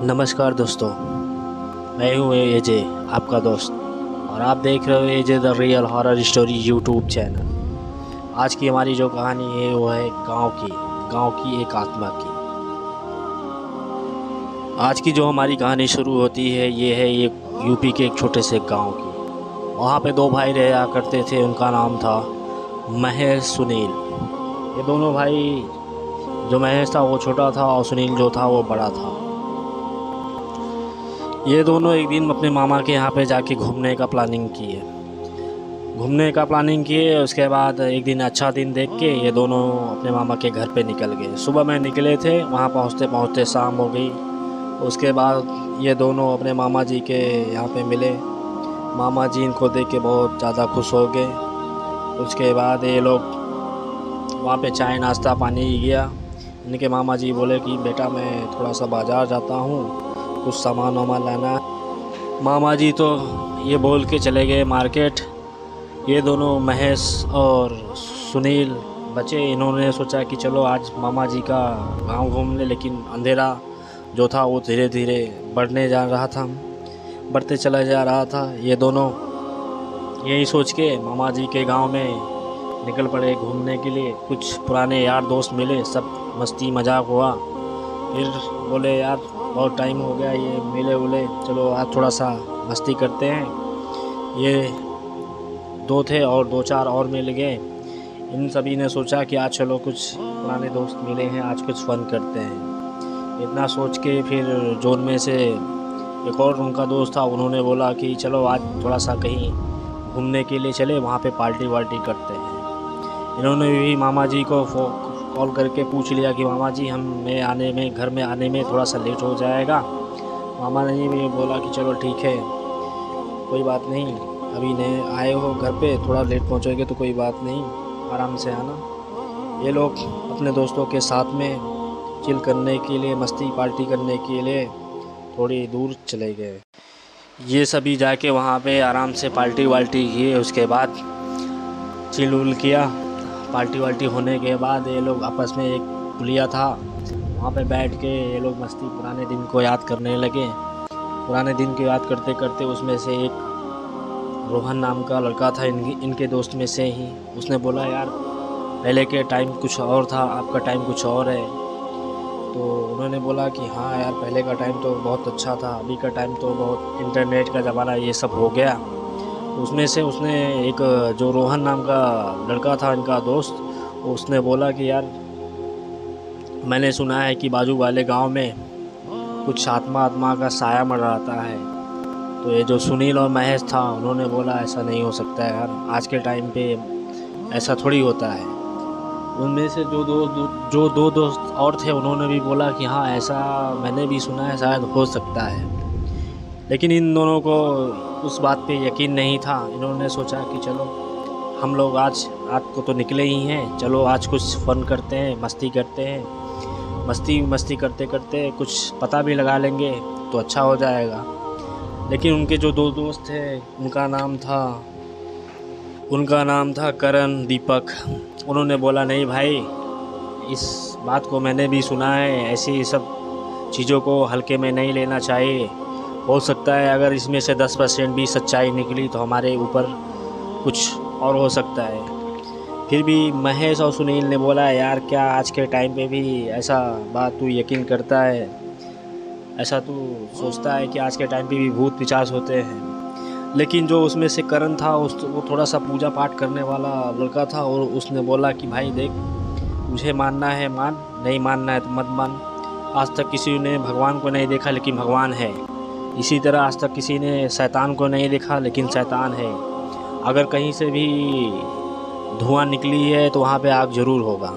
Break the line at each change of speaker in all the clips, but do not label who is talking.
नमस्कार दोस्तों, मैं हूँ एजे, आपका दोस्त, और आप देख रहे हो AJ the real horror story YouTube channel. आज की हमारी जो कहानी है वो है गांव की एक आत्मा की। आज की जो हमारी कहानी शुरू होती है ये है एक यूपी के एक छोटे से गांव की। वहाँ पे दो भाई रहा करते थे, उनका नाम था महेश, सुनील। ये दोनों भाई, जो महेश था वो छोटा था और सुनील जो था वो बड़ा था। ये दोनों एक दिन अपने मामा के यहाँ पे जाके घूमने का प्लानिंग किए। उसके बाद एक दिन अच्छा दिन देख के ये दोनों अपने मामा के घर पे निकल गए। सुबह में निकले थे, वहाँ पहुँचते पहुँचते शाम हो गई। उसके बाद ये दोनों अपने मामा जी के यहाँ पे मिले। मामा जी इनको देख के बहुत ज़्यादा खुश हो गए। उसके बाद ये लोग वहाँ पे चाय नाश्ता पानी किया। इनके मामा जी बोले कि बेटा मैं थोड़ा सा बाज़ार जाता हूँ, कुछ सामान वामान लाना है। मामा जी तो ये बोल के चले गए मार्केट। ये दोनों महेश और सुनील बचे। इन्होंने सोचा कि चलो आज मामा जी का गांव घूम ले, लेकिन अंधेरा जो था वो धीरे धीरे बढ़ते चला जा रहा था। ये दोनों यही सोच के मामा जी के गांव में निकल पड़े घूमने के लिए। कुछ पुराने यार दोस्त मिले, सब मस्ती मजाक हुआ। फिर बोले यार बहुत टाइम हो गया ये मिले उले, चलो आज थोड़ा सा मस्ती करते हैं। ये दो थे और दो चार और मिल गए। इन सभी ने सोचा कि आज चलो कुछ पुराने दोस्त मिले हैं, आज कुछ फन करते हैं। इतना सोच के फिर जोन में से एक और उनका दोस्त था, उन्होंने बोला कि चलो आज थोड़ा सा कहीं घूमने के लिए चले, वहाँ पे पार्टी वार्टी करते हैं। इन्होंने भी मामा जी को कॉल करके पूछ लिया कि मामा जी घर में आने में थोड़ा सा लेट हो जाएगा। मामा ने भी बोला कि चलो ठीक है, कोई बात नहीं, अभी नए आए हो घर पे, थोड़ा लेट पहुंचोगे तो कोई बात नहीं, आराम से आना। ये लोग अपने दोस्तों के साथ में चिल करने के लिए, मस्ती पार्टी करने के लिए थोड़ी दूर चले गए। ये सभी जाके वहाँ पे आराम से पार्टी वार्टी किए। उसके बाद चिल उल किया। पार्टी वार्टी होने के बाद ये लोग आपस में, एक पुलिया था वहाँ पे बैठ के ये लोग मस्ती पुराने दिन को याद करने लगे। पुराने दिन को याद करते करते उसमें से एक रोहन नाम का लड़का था, इनके दोस्त में से ही। उसने बोला यार पहले के टाइम कुछ और था, आपका टाइम कुछ और है। तो उन्होंने बोला कि हाँ यार पहले का टाइम तो बहुत अच्छा था, अभी का टाइम तो बहुत इंटरनेट का ज़माना ये सब हो गया। उसमें से उसने एक जो रोहन नाम का लड़का था इनका दोस्त, उसने बोला कि यार मैंने सुना है कि बाजू वाले गांव में कुछ आत्मा का साया मंडराता है। तो ये जो सुनील और महेश था उन्होंने बोला ऐसा नहीं हो सकता है यार, आज के टाइम पे ऐसा थोड़ी होता है। उनमें से जो दो दोस्त और थे उन्होंने भी बोला कि हाँ ऐसा मैंने भी सुना है, शायद हो सकता है। लेकिन इन दोनों को उस बात पे यकीन नहीं था। इन्होंने सोचा कि चलो हम लोग आज रात को तो निकले ही हैं, चलो आज कुछ फ़न करते हैं, मस्ती करते हैं। मस्ती करते करते कुछ पता भी लगा लेंगे तो अच्छा हो जाएगा। लेकिन उनके जो दो दोस्त थे उनका नाम था करण, दीपक। उन्होंने बोला नहीं भाई, इस बात को मैंने भी सुना है, ऐसी सब चीज़ों को हल्के में नहीं लेना चाहिए। हो सकता है अगर इसमें से 10% भी सच्चाई निकली तो हमारे ऊपर कुछ और हो सकता है। फिर भी महेश और सुनील ने बोला यार क्या आज के टाइम पे भी ऐसा बात तू यकीन करता है, ऐसा तू सोचता है कि आज के टाइम पे भी भूत पिशाच होते हैं। लेकिन जो उसमें से करण था वो थोड़ा सा पूजा पाठ करने वाला लड़का था, और उसने बोला कि भाई देख, मुझे मानना है मान, नहीं मानना है तो मत मान। आज तक किसी ने भगवान को नहीं देखा लेकिन भगवान है। इसी तरह आज तक किसी ने शैतान को नहीं देखा लेकिन शैतान है। अगर कहीं से भी धुआं निकली है तो वहाँ पे आग ज़रूर होगा।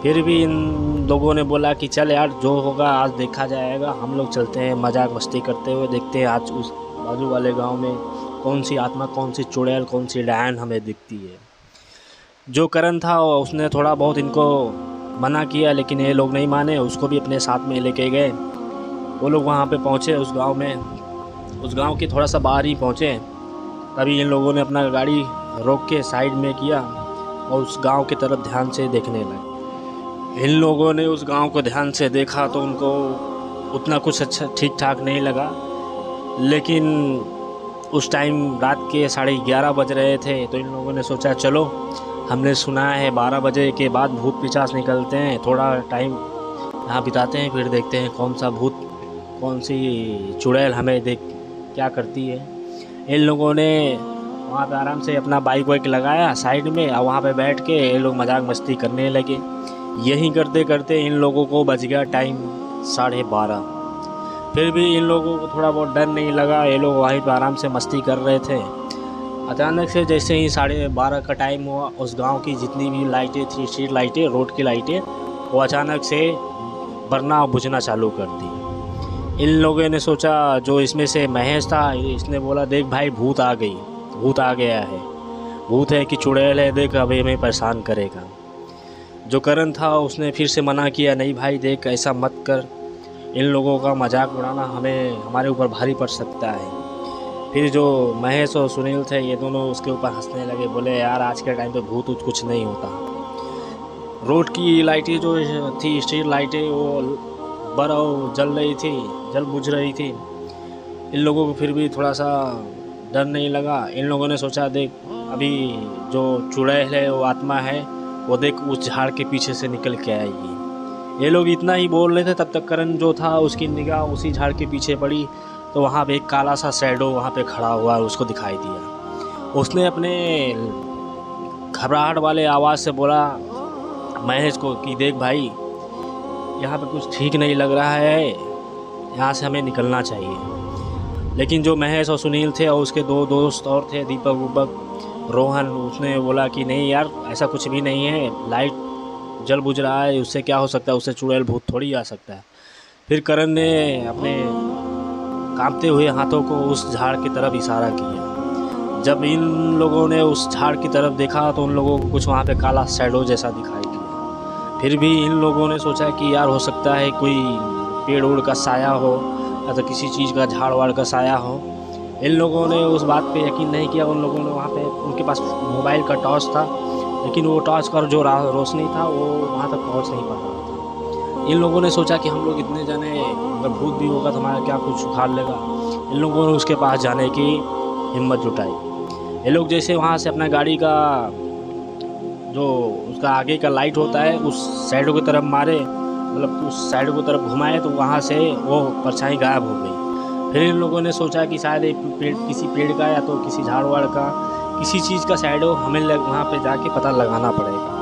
फिर भी इन लोगों ने बोला कि चल यार जो होगा आज देखा जाएगा, हम लोग चलते हैं मजाक मस्ती करते हुए, देखते हैं आज उस बाजू वाले गांव में कौन सी आत्मा, कौन सी चुड़ैल, कौन सी डायन हमें दिखती है। जो करण था उसने थोड़ा बहुत इनको मना किया लेकिन ये लोग नहीं माने, उसको भी अपने साथ में लेके गए। वो लोग वहाँ पे पहुँचे उस गांव के थोड़ा सा बाहर ही पहुँचे। तभी इन लोगों ने अपना गाड़ी रोक के साइड में किया और उस गांव की तरफ ध्यान से देखने लगे। इन लोगों ने उस गांव को ध्यान से देखा तो उतना कुछ अच्छा ठीक ठाक नहीं लगा। लेकिन उस टाइम रात के 11:30 बज रहे थे, तो इन लोगों ने सोचा चलो, हमने सुना है 12 बजे के बाद भूत पिशाच निकलते हैं, थोड़ा टाइम यहाँ बिताते हैं, फिर देखते हैं कौन सा भूत, कौन सी चुड़ैल हमें देख क्या करती है। इन लोगों ने वहाँ पे आराम से अपना बाइक वाइक लगाया साइड में, और वहाँ पे बैठ के ये लोग मजाक मस्ती करने लगे। यही करते करते इन लोगों को बज गया टाइम 12:30। फिर भी इन लोगों को थोड़ा बहुत डर नहीं लगा, ये लोग वहीं पे आराम से मस्ती कर रहे थे। अचानक से जैसे ही 12:30 का टाइम हुआ, उस गांव की जितनी भी लाइटें थी, स्ट्रीट लाइटें, रोड की लाइटें, वो अचानक से बरना और बुझना चालू कर दी। इन लोगों ने सोचा, जो इसमें से महेश था, इसने बोला देख भाई भूत आ गई, भूत आ गया है, भूत है कि चुड़ैल है, देख अभी हमें परेशान करेगा। जो करण था उसने फिर से मना किया, नहीं भाई देख ऐसा मत कर, इन लोगों का मजाक उड़ाना हमारे ऊपर भारी पड़ सकता है। फिर जो महेश और सुनील थे, ये दोनों उसके ऊपर हंसने लगे, बोले यार आज के टाइम पे भूत कुछ नहीं होता। रोड की लाइटें जो थी, स्ट्रीट लाइटें, वो जल बुझ रही थी। इन लोगों को फिर भी थोड़ा सा डर नहीं लगा। इन लोगों ने सोचा देख अभी जो चुड़ैल है, वो आत्मा है, वो देख उस झाड़ के पीछे से निकल के आएगी। ये लोग इतना ही बोल रहे थे, तब तक करण जो था उसकी निगाह उसी झाड़ के पीछे पड़ी, तो वहाँ पे एक काला सा शैडो वहाँ पे खड़ा हुआ उसको दिखाई दिया। उसने अपने घबराहट वाले आवाज़ से बोला महेश को कि देख भाई यहाँ पे कुछ ठीक नहीं लग रहा है, यहाँ से हमें निकलना चाहिए। लेकिन जो महेश और सुनील थे और उसके 2 दोस्त और थे, दीपक रोहन, उसने बोला कि नहीं यार ऐसा कुछ भी नहीं है, लाइट जल बुझ रहा है, उससे क्या हो सकता है, उससे चुड़ैल भूत थोड़ी आ सकता है। फिर करण ने अपने कांपते हुए हाथों को उस झाड़ की तरफ इशारा किया। जब इन लोगों ने उस झाड़ की तरफ देखा तो उन लोगों को कुछ वहाँ पे काला शैडो जैसा दिखाई दिया। फिर भी इन लोगों ने सोचा कि यार हो सकता है कोई पेड़ उड़ का साया हो, या तो किसी चीज़ का झाड़ वाड़ का साया हो। इन लोगों ने उस बात पे यकीन नहीं किया। उन लोगों ने वहाँ पे, उनके पास मोबाइल का टॉर्च था, लेकिन वो टॉर्च का जो रोशनी था वो वहाँ तक पहुँच नहीं पा रहा था। इन लोगों ने सोचा कि हम लोग इतने जने, अगर भूत भी होगा तो हमारा क्या कुछ उखाड़ लेगा। इन लोगों ने उसके पास जाने की हिम्मत जुटाई। ये लोग जैसे वहाँ से अपना गाड़ी का जो उसका आगे का लाइट होता है उस साइड की तरफ मारे, मतलब उस साइड की तरफ घुमाए, तो वहाँ से वो परछाई गायब हो गई। फिर इन लोगों ने सोचा कि शायद एक किसी पेड़ का या तो किसी झाड़ वाड़ का किसी चीज़ का साइड हो, हमें वहाँ पे जाके पता लगाना पड़ेगा।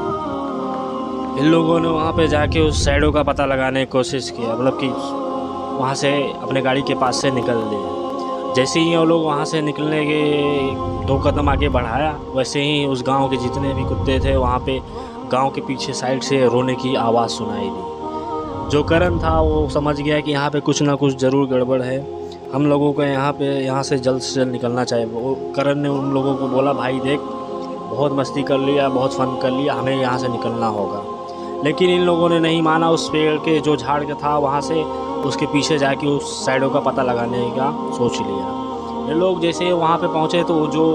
इन लोगों ने वहाँ पे जाके उस साइडों का पता लगाने की कोशिश की, मतलब कि वहाँ से अपने गाड़ी के पास से निकल लिए। जैसे ही वो लोग वहाँ से निकलने के 2 कदम आगे बढ़ाया, वैसे ही उस गांव के जितने भी कुत्ते थे वहाँ पे गांव के पीछे साइड से रोने की आवाज़ सुनाई दी। जो करण था वो समझ गया कि यहाँ पे कुछ ना कुछ ज़रूर गड़बड़ है, हम लोगों को यहाँ से जल्द से जल्द निकलना चाहिए। वो करण ने उन लोगों को बोला भाई देख बहुत मस्ती कर लिया, बहुत फन कर लिया, हमें यहाँ से निकलना होगा। लेकिन इन लोगों ने नहीं माना। उस पेड़ के जो झाड़ का था वहाँ से उसके पीछे जाके उस साइडों का पता लगाने का सोच लिया। ये लोग जैसे वहाँ पे पहुँचे तो जो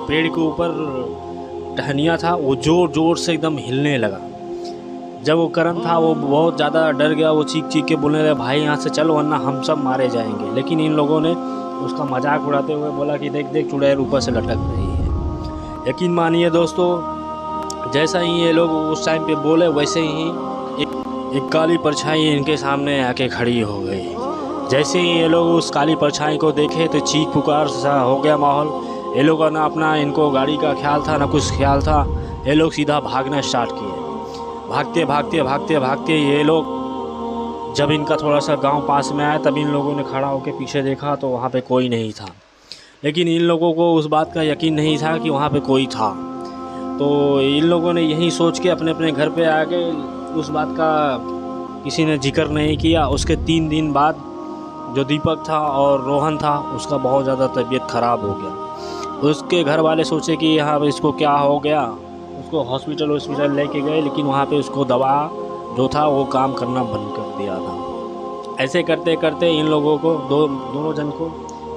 पेड़ के ऊपर टहनिया था वो ज़ोर ज़ोर से एकदम हिलने लगा। जब वो करण था वो बहुत ज़्यादा डर गया, वो चीख चीख के बोलने लगा भाई यहाँ से चलो वरना हम सब मारे जाएंगे। लेकिन इन लोगों ने उसका मजाक उड़ाते हुए बोला कि देख देख चुड़ैल ऊपर से लटक रही है। यकीन मानिए दोस्तों, जैसा ही ये लोग उस टाइम पे बोले वैसे ही एक काली परछाई इनके सामने आके खड़ी हो गई। जैसे ही ये लोग उस काली परछाई को देखे तो चीख पुकार सा हो गया माहौल। ये लोग ना अपना, इनको गाड़ी का ख्याल था ना कुछ ख्याल था, ये लोग सीधा भागना स्टार्ट किए। भागते भागते भागते भागते ये लोग जब इनका थोड़ा सा गांव पास में आया तब इन लोगों ने खड़ा होकर पीछे देखा तो वहाँ पे कोई नहीं था। लेकिन इन लोगों को उस बात का यकीन नहीं था कि वहाँ पे कोई था। तो इन लोगों ने यही सोच के अपने अपने घर पे आ गए। उस बात का किसी ने जिक्र नहीं किया। उसके 3 दिन बाद जो दीपक था और रोहन था उसका बहुत ज़्यादा तबीयत ख़राब हो गया। उसके घर वाले सोचे कि यहाँ पे इसको क्या हो गया, उसको हॉस्पिटल लेके गए, लेकिन वहाँ पे उसको दवा जो था वो काम करना बंद कर दिया था। ऐसे करते करते इन लोगों को दोनों जन को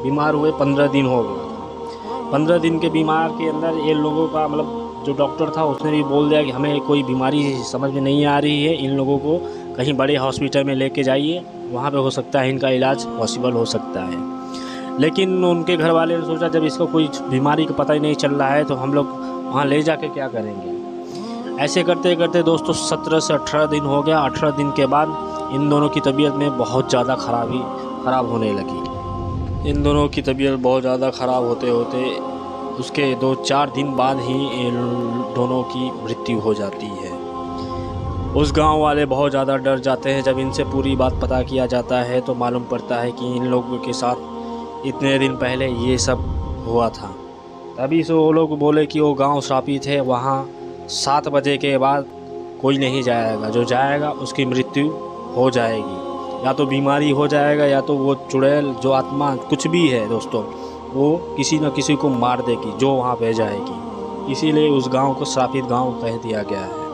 बीमार हुए 15 दिन हो गया था। 15 दिन के बीमार के अंदर ये लोगों का, मतलब जो डॉक्टर था उसने भी बोल दिया कि हमें कोई बीमारी समझ में नहीं आ रही है, इन लोगों को कहीं बड़े हॉस्पिटल में लेके जाइए। वहाँ पे हो सकता है इनका इलाज पॉसिबल हो सकता है। लेकिन उनके घर वाले ने सोचा जब इसको कोई बीमारी का पता ही नहीं चल रहा है तो हम लोग वहाँ ले जाके क्या करेंगे। ऐसे करते करते दोस्तों 17 से 18 दिन हो गया। 18 दिन के बाद इन दोनों की तबीयत में बहुत ज़्यादा ख़राब होने लगी। इन दोनों की तबीयत बहुत ज़्यादा ख़राब होते होते उसके 2-4 दिन बाद ही इन दोनों की मृत्यु हो जाती है। उस गांव वाले बहुत ज़्यादा डर जाते हैं। जब इनसे पूरी बात पता किया जाता है तो मालूम पड़ता है कि इन लोगों के साथ इतने दिन पहले ये सब हुआ था। तभी से वो लोग बोले कि वो गांव श्रापित है, वहाँ 7 बजे के बाद कोई नहीं जाएगा, जो जाएगा उसकी मृत्यु हो जाएगी, या तो बीमारी हो जाएगा या तो वो चुड़ैल जो आत्मा कुछ भी है दोस्तों वो किसी न किसी को मार देगी जो वहाँ पे जाएगी। इसीलिए उस गांव को श्रापित गांव कह दिया गया है।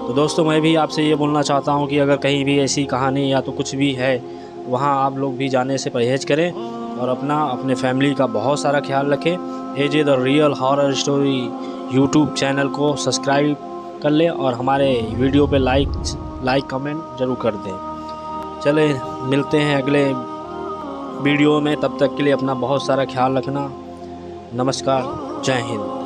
तो दोस्तों मैं भी आपसे ये बोलना चाहता हूँ कि अगर कहीं भी ऐसी कहानी या तो कुछ भी है वहाँ आप लोग भी जाने से परहेज़ करें और अपने फैमिली का बहुत सारा ख्याल रखें। AJ the real horror story YouTube channel को सब्सक्राइब कर लें और हमारे वीडियो पे लाइक कमेंट ज़रूर कर दें। चले मिलते हैं अगले वीडियो में, तब तक के लिए अपना बहुत सारा ख्याल रखना। नमस्कार, जय हिंद।